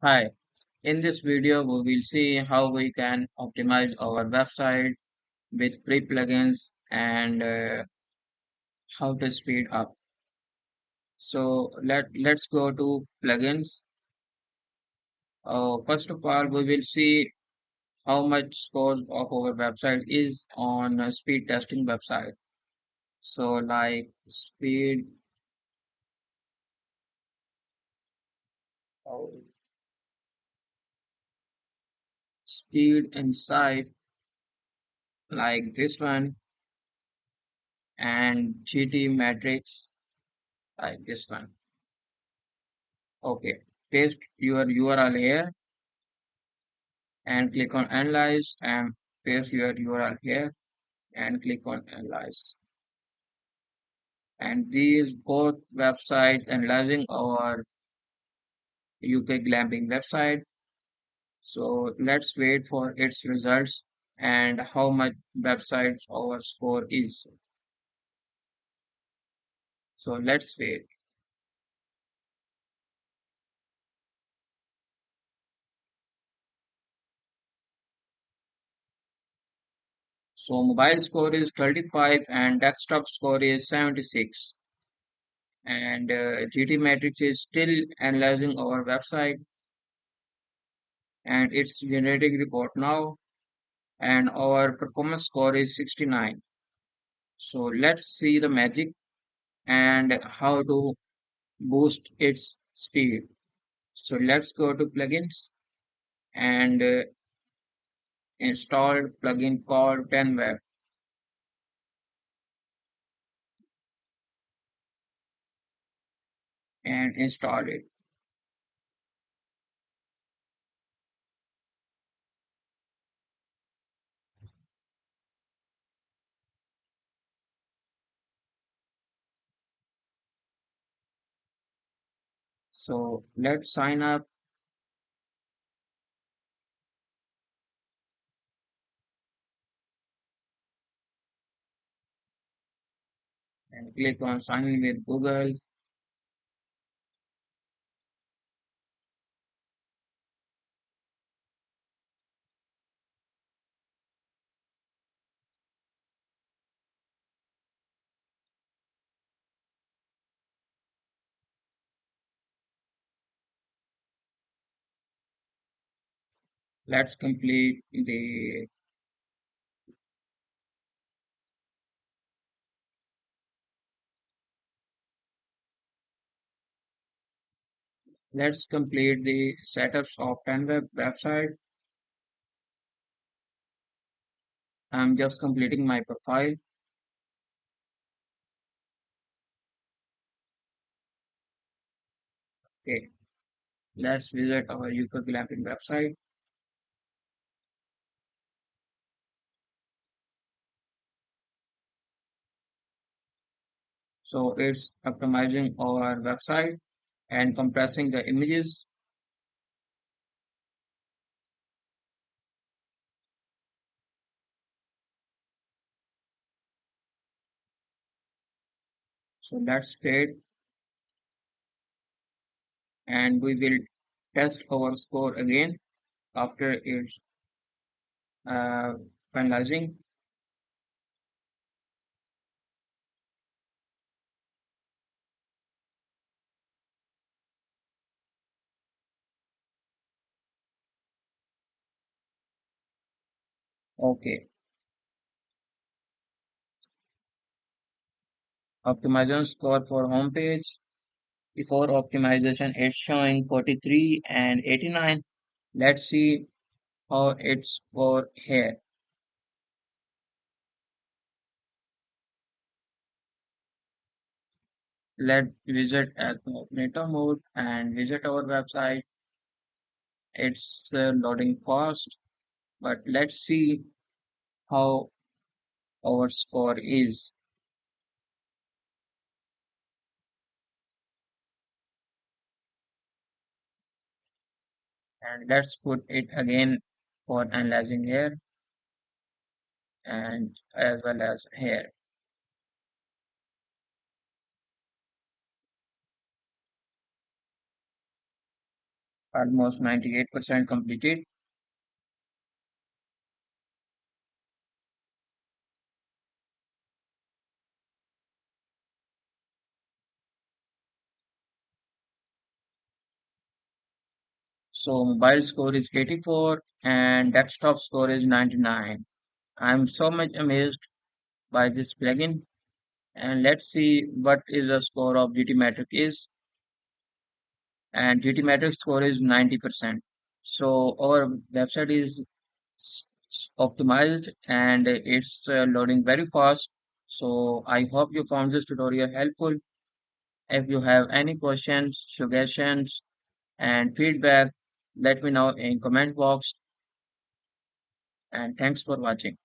Hi, in this video we will see how we can optimize our website with free plugins and how to speed up. So let's go to plugins. First of all, we will see how much score of our website is on a speed testing website. So like uh, speed insight like this one and GT matrix like this one. Okay, paste your URL here and click on analyze and paste your URL here and click on analyze. And these both websites analyzing our UK glamping website. So let's wait for its results and how much websites our score is. So let's wait. So mobile score is 35 and desktop score is 76. And GT Matrix is still analyzing our website and it's generating report now and our performance score is 69. So let's see the magic and how to boost its speed. So let's go to plugins and install plugin called 10web and install it. So let's sign up and click on sign in with Google. Let's complete the let's complete the setups of 10web website. I'm just completing my profile. Okay, let's visit our UK glamping website. So it's optimizing our website and compressing the images. So let's wait and we will test our score again after it's uh, finalizing. Okay, optimization score for homepage. Before optimization, it's showing 43 and 89. Let's see how it's for here. Let's visit incognito mode and visit our website. It's loading fast, but let's see how our score is. And let's put it again for analyzing here and as well as here. almost 98% completed. So mobile score is 84 and desktop score is 99. I'm so much amazed by this plugin. And let's see what is the score of GTmetrix is. And GTmetrix score is 90%. So our website is optimized and it's loading very fast. So I hope you found this tutorial helpful. If you have any questions, suggestions, and feedback, let me know in comment box. And thanks for watching.